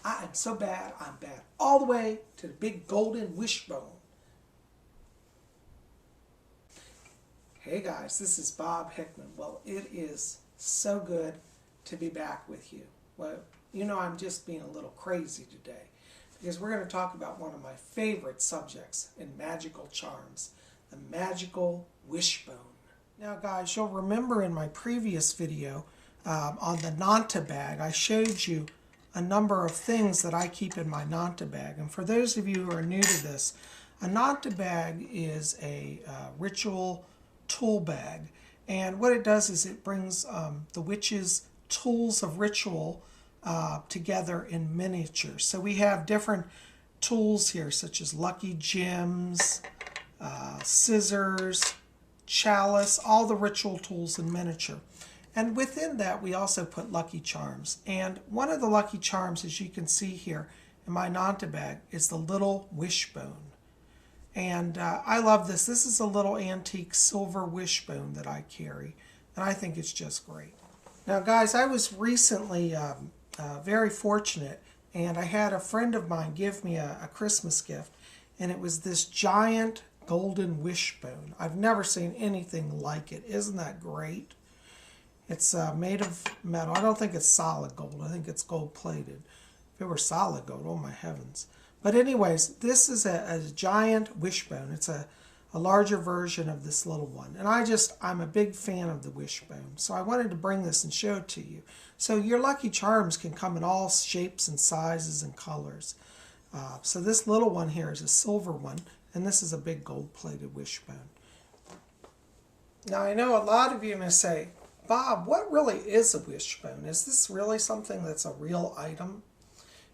I am so bad, I'm bad. All the way to the big golden wishbone. Hey guys, this is Bob Hickman. Well, it is so good to be back with you. Well, you know I'm just being a little crazy today because we're going to talk about one of my favorite subjects in magical charms, the magical wishbone. Now guys, you'll remember in my previous video on the Nanta bag, I showed you a number of things that I keep in my Nanta bag. And for those of you who are new to this, a Nanta bag is a ritual tool bag. And what it does is it brings the witch's tools of ritual together in miniature. So we have different tools here, such as lucky gems, scissors, chalice, all the ritual tools in miniature. And within that, we also put lucky charms. And one of the lucky charms, as you can see here in my Nanta bag, is the little wishbone. And I love this. This is a little antique silver wishbone that I carry. And I think it's just great. Now, guys, I was recently very fortunate. And I had a friend of mine give me a Christmas gift. And it was this giant golden wishbone. I've never seen anything like it. Isn't that great? It's made of metal. I don't think it's solid gold. I think it's gold plated. If it were solid gold, oh my heavens. But anyways, this is a giant wishbone. It's a larger version of this little one. And I'm a big fan of the wishbone. So I wanted to bring this and show it to you. So your lucky charms can come in all shapes and sizes and colors. So this little one here is a silver one. And this is a big gold plated wishbone. Now I know a lot of you may say, Bob, what really is a wishbone? Is this really something that's a real item?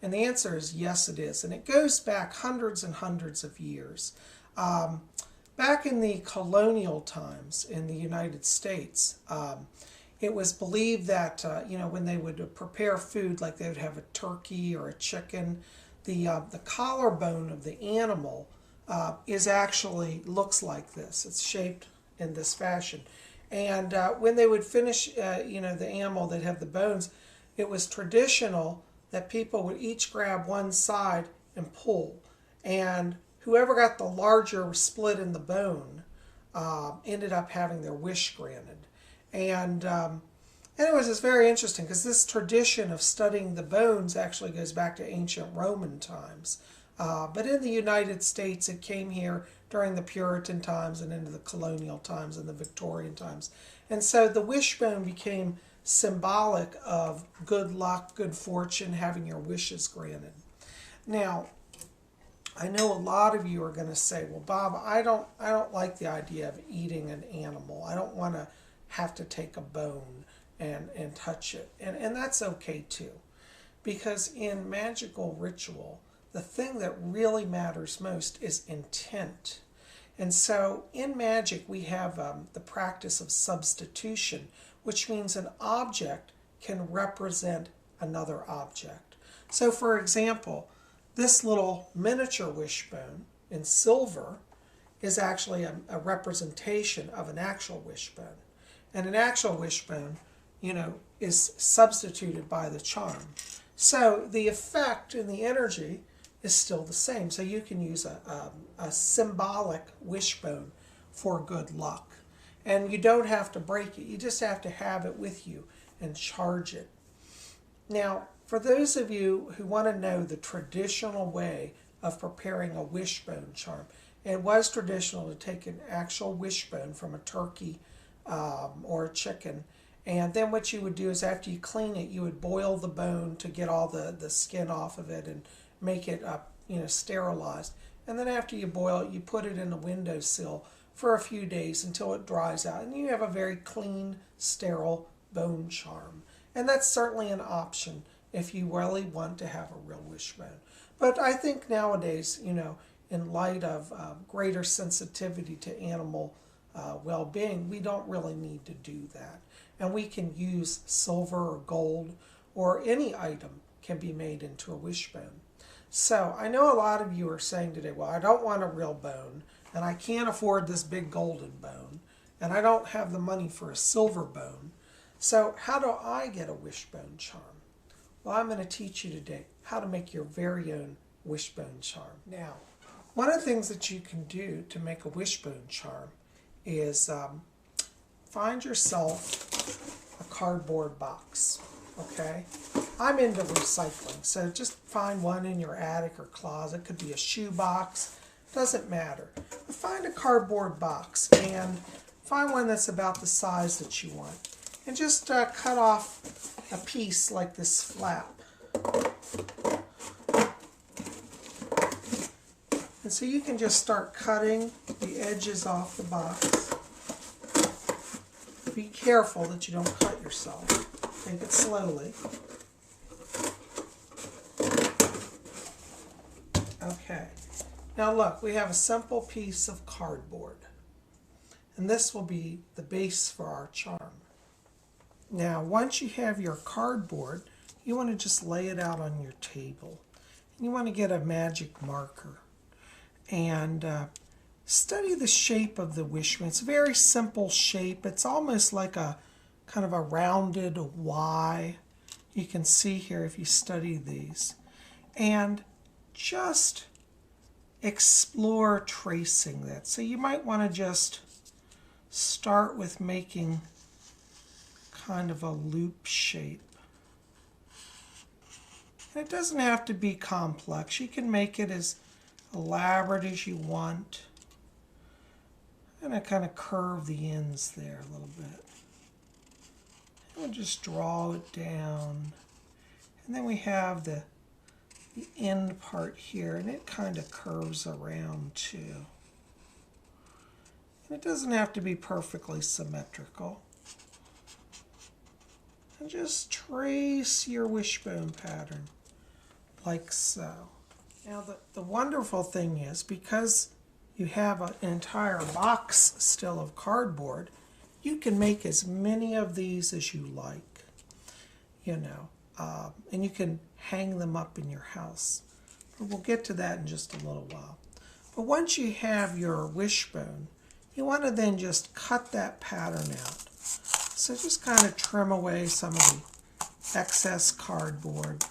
And the answer is yes, it is. And it goes back hundreds and hundreds of years. Back in the colonial times in the United States, it was believed that, when they would prepare food, like they would have a turkey or a chicken, the collarbone of the animal looks like this. It's shaped in this fashion. And when they would finish, the animal, they'd have the bones. It was traditional that people would each grab one side and pull. And whoever got the larger split in the bone ended up having their wish granted. And anyways, it's very interesting because this tradition of studying the bones actually goes back to ancient Roman times. But in the United States, it came here during the Puritan times and into the colonial times and the Victorian times. And so the wishbone became symbolic of good luck, good fortune, having your wishes granted. Now, I know a lot of you are going to say, well, Bob, I don't like the idea of eating an animal. I don't want to have to take a bone and touch it. And that's okay too. Because in magical ritual, the thing that really matters most is intent. And so in magic, we have the practice of substitution, which means an object can represent another object. So for example, this little miniature wishbone in silver is actually a representation of an actual wishbone. And an actual wishbone, is substituted by the charm. So the effect and the energy is still the same. So you can use a symbolic wishbone for good luck. And you don't have to break it. You just have to have it with you and charge it. Now, for those of you who want to know the traditional way of preparing a wishbone charm, it was traditional to take an actual wishbone from a turkey or a chicken. And then what you would do is after you clean it, you would boil the bone to get all the skin off of it and make it sterilized. And then after you boil it, you put it in a windowsill for a few days until it dries out. And you have a very clean, sterile bone charm. And that's certainly an option if you really want to have a real wishbone. But I think nowadays, in light of greater sensitivity to animal well-being, we don't really need to do that. And we can use silver or gold, or any item can be made into a wishbone. So I know a lot of you are saying today, well, I don't want a real bone, and I can't afford this big golden bone, and I don't have the money for a silver bone. So how do I get a wishbone charm? Well, I'm going to teach you today how to make your very own wishbone charm. Now, one of the things that you can do to make a wishbone charm is find yourself a cardboard box, okay? I'm into recycling, so just find one in your attic or closet. It could be a shoe box, doesn't matter. But find a cardboard box and find one that's about the size that you want. And just cut off a piece like this flap. And so you can just start cutting the edges off the box. Be careful that you don't cut yourself. Take it slowly. Okay. Now look, we have a simple piece of cardboard. And this will be the base for our charm. Now, once you have your cardboard, you want to just lay it out on your table. You want to get a magic marker and study the shape of the wishbone. It's a very simple shape. It's almost like a kind of a rounded Y. You can see here if you study these. And just explore tracing that. So you might want to just start with making kind of a loop shape. And it doesn't have to be complex. You can make it as elaborate as you want. And I kind of curve the ends there a little bit. And we'll just draw it down. And then we have the end part here, and it kind of curves around too. And it doesn't have to be perfectly symmetrical. And just trace your wishbone pattern like so. Now the wonderful thing is, because you have an entire box still of cardboard, you can make as many of these as you like, you know, and you can hang them up in your house. But we'll get to that in just a little while. But once you have your wishbone, you want to then just cut that pattern out. So just kind of trim away some of the excess cardboard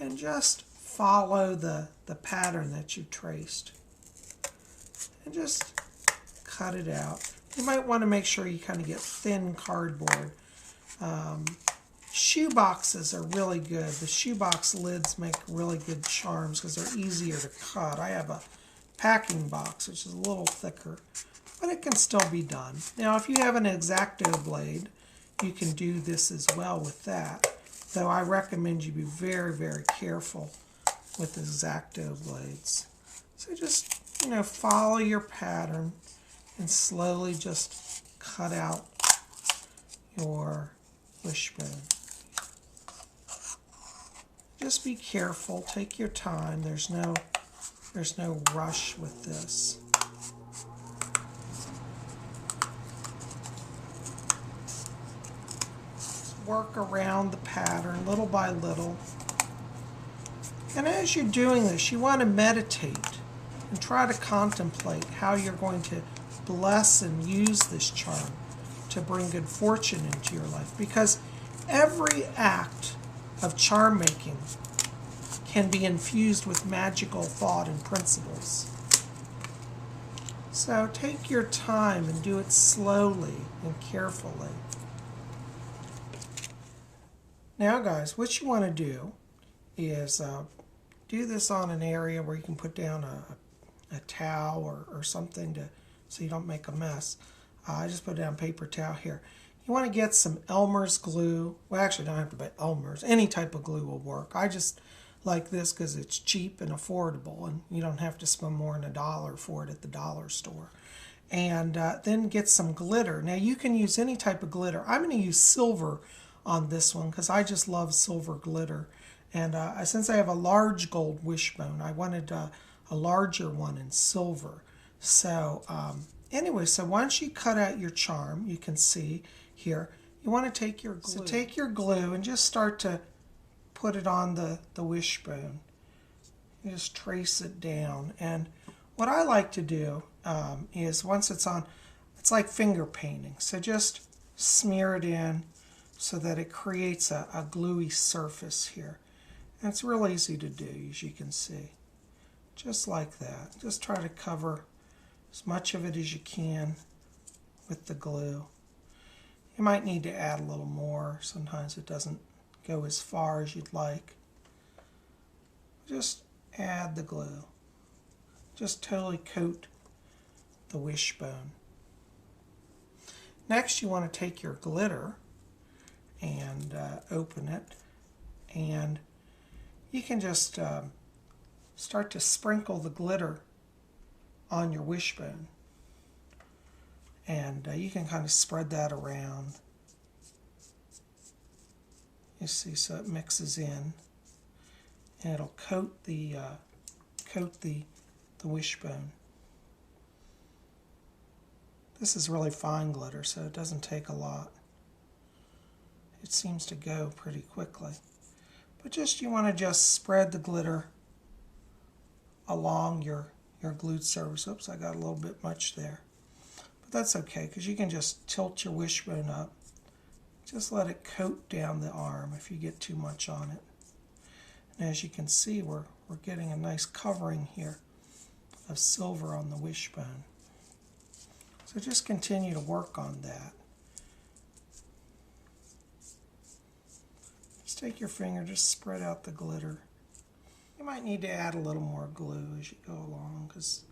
and just follow the pattern that you traced. And just cut it out. You might want to make sure you kind of get thin cardboard. Shoe boxes are really good. The shoebox lids make really good charms because they're easier to cut. I have a packing box which is a little thicker, but it can still be done. Now if you have an X-Acto blade, you can do this as well with that, though I recommend you be very, very careful with the X-Acto blades. So just, you know, follow your pattern and slowly just cut out your wishbone. Just be careful, take your time. There's no rush with this. Just work around the pattern little by little. And as you're doing this, you want to meditate and try to contemplate how you're going to bless and use this charm to bring good fortune into your life. Because every act of charm making can be infused with magical thought and principles. So take your time and do it slowly and carefully. Now guys, what you want to do is do this on an area where you can put down a towel or something so you don't make a mess. I just put down paper towel here. You want to get some Elmer's glue. Well, actually, don't have to buy Elmer's. Any type of glue will work. I just like this because it's cheap and affordable, and you don't have to spend more than $1 for it at the dollar store. And then get some glitter. Now, you can use any type of glitter. I'm going to use silver on this one because I just love silver glitter. And since I have a large gold wishbone, I wanted a larger one in silver. So anyway, so once you cut out your charm, you can see here, you want to take your glue. So take your glue and just start to put it on the wishbone. You just trace it down. And what I like to do is once it's on, it's like finger painting. So just smear it in so that it creates a gluey surface here. And it's real easy to do, as you can see. Just like that. Just try to cover as much of it as you can with the glue. You might need to add a little more. Sometimes it doesn't go as far as you'd like. Just add the glue. Just totally coat the wishbone. Next, you want to take your glitter and open it, and you can just start to sprinkle the glitter on your wishbone, and you can kind of spread that around. You see, so it mixes in, and it'll coat the wishbone. This is really fine glitter, so it doesn't take a lot. It seems to go pretty quickly. But you want to just spread the glitter along your glued surface. Oops, I got a little bit much there. But that's okay, because you can just tilt your wishbone up. Just let it coat down the arm if you get too much on it. And as you can see, we're getting a nice covering here of silver on the wishbone. So just continue to work on that. Just take your finger, just spread out the glitter. You might need to add a little more glue as you go along, because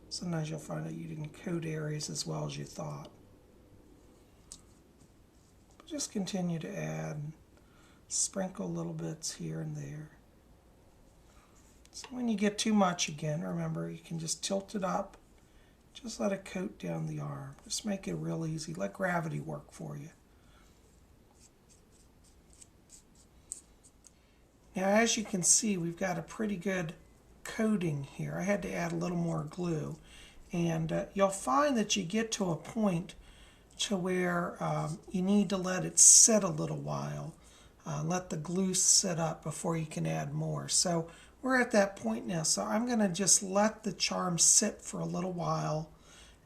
sometimes you'll find that you didn't coat areas as well as you thought. But just continue to add, sprinkle little bits here and there. So when you get too much again, remember, you can just tilt it up. Just let it coat down the arm. Just make it real easy. Let gravity work for you. Now, as you can see, we've got a pretty good coating here. I had to add a little more glue. And you'll find that you get to a point to where you need to let it sit a little while. Let the glue sit up before you can add more. So we're at that point now, so I'm going to just let the charm sit for a little while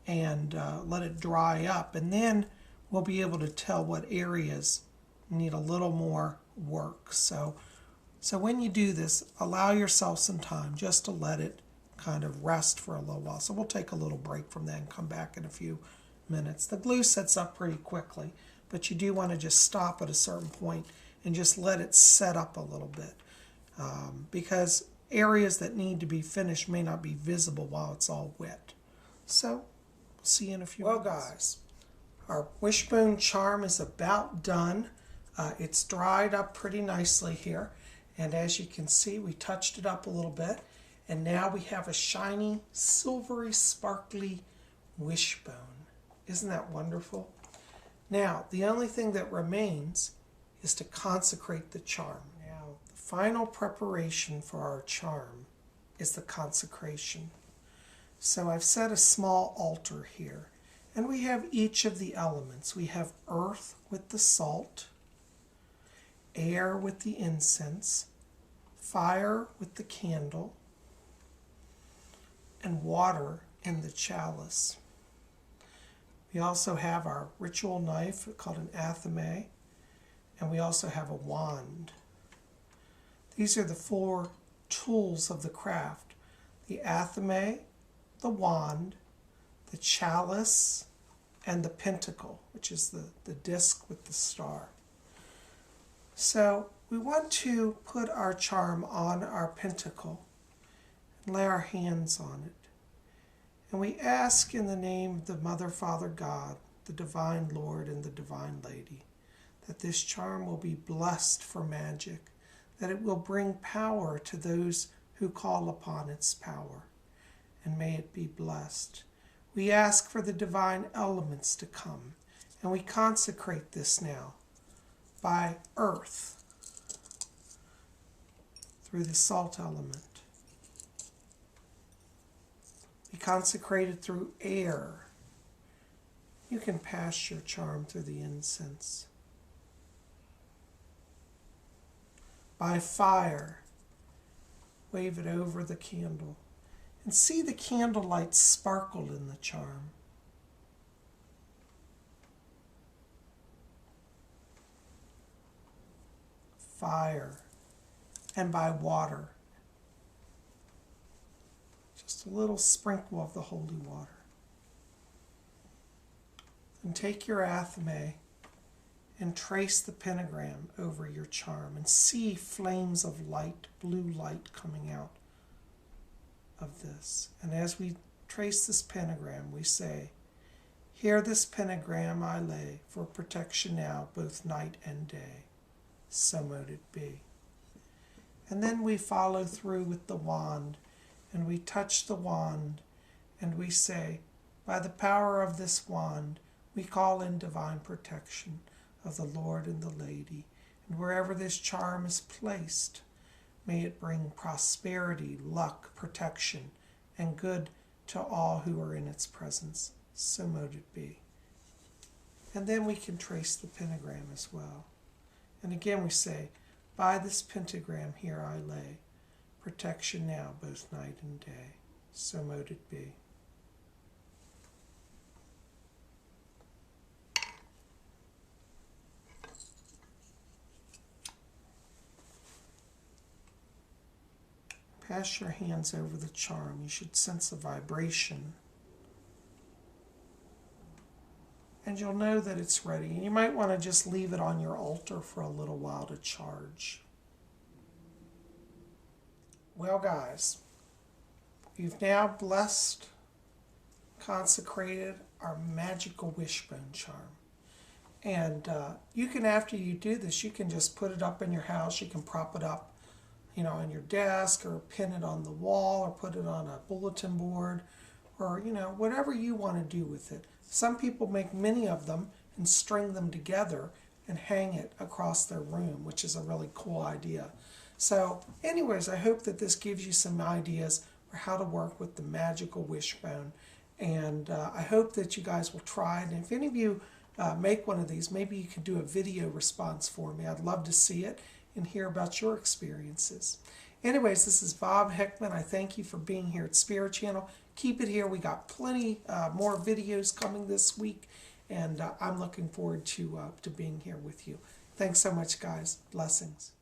and let it dry up, and then we'll be able to tell what areas need a little more work. So when you do this, allow yourself some time just to let it kind of rest for a little while. So we'll take a little break from that and come back in a few minutes. The glue sets up pretty quickly, but you do want to just stop at a certain point and just let it set up a little bit. Because areas that need to be finished may not be visible while it's all wet. So, we'll see you in a few minutes. Well, guys, our wishbone charm is about done. It's dried up pretty nicely here. And as you can see, we touched it up a little bit. And now we have a shiny, silvery, sparkly wishbone. Isn't that wonderful? Now, the only thing that remains is to consecrate the charm. Now, the final preparation for our charm is the consecration. So I've set a small altar here, and we have each of the elements. We have earth with the salt, air with the incense, fire with the candle, and water in the chalice. We also have our ritual knife called an athame, and we also have a wand. These are the 4 tools of the craft: the athame, the wand, the chalice, and the pentacle, which is the disc with the star. So we want to put our charm on our pentacle and lay our hands on it. And we ask in the name of the Mother, Father, God, the Divine Lord, and the Divine Lady, that this charm will be blessed for magic, that it will bring power to those who call upon its power, and may it be blessed. We ask for the divine elements to come, and we consecrate this now by earth, through the salt element. We consecrate it through air. You can pass your charm through the incense. By fire, wave it over the candle, and see the candlelight sparkle in the charm. fire, and by water. Just a little sprinkle of the holy water. And take your athame and trace the pentagram over your charm and see flames of light, blue light coming out of this. And as we trace this pentagram, we say, "Here this pentagram I lay for protection now, both night and day. So mote it be." And then we follow through with the wand, and we touch the wand, and we say, "By the power of this wand, we call in divine protection of the Lord and the Lady, and wherever this charm is placed, may it bring prosperity, luck, protection, and good to all who are in its presence. So mote it be." And then we can trace the pentagram as well. And again we say, "By this pentagram here I lay protection now, both night and day. So mote it be." Pass your hands over the charm. You should sense a vibration. And you'll know that it's ready. And you might want to just leave it on your altar for a little while to charge. Well, guys, you've now blessed, consecrated our magical wishbone charm. And you can, after you do this, you can just put it up in your house. You can prop it up, on your desk, or pin it on the wall, or put it on a bulletin board, or, whatever you want to do with it. Some people make many of them and string them together and hang it across their room, which is a really cool idea. So anyways, I hope that this gives you some ideas for how to work with the magical wishbone. And I hope that you guys will try it. And if any of you make one of these, maybe you could do a video response for me. I'd love to see it and hear about your experiences. Anyways, this is Bob Hickman. I thank you for being here at Spirit Channel. Keep it here. We got plenty more videos coming this week, and I'm looking forward to being here with you. Thanks so much, guys. Blessings.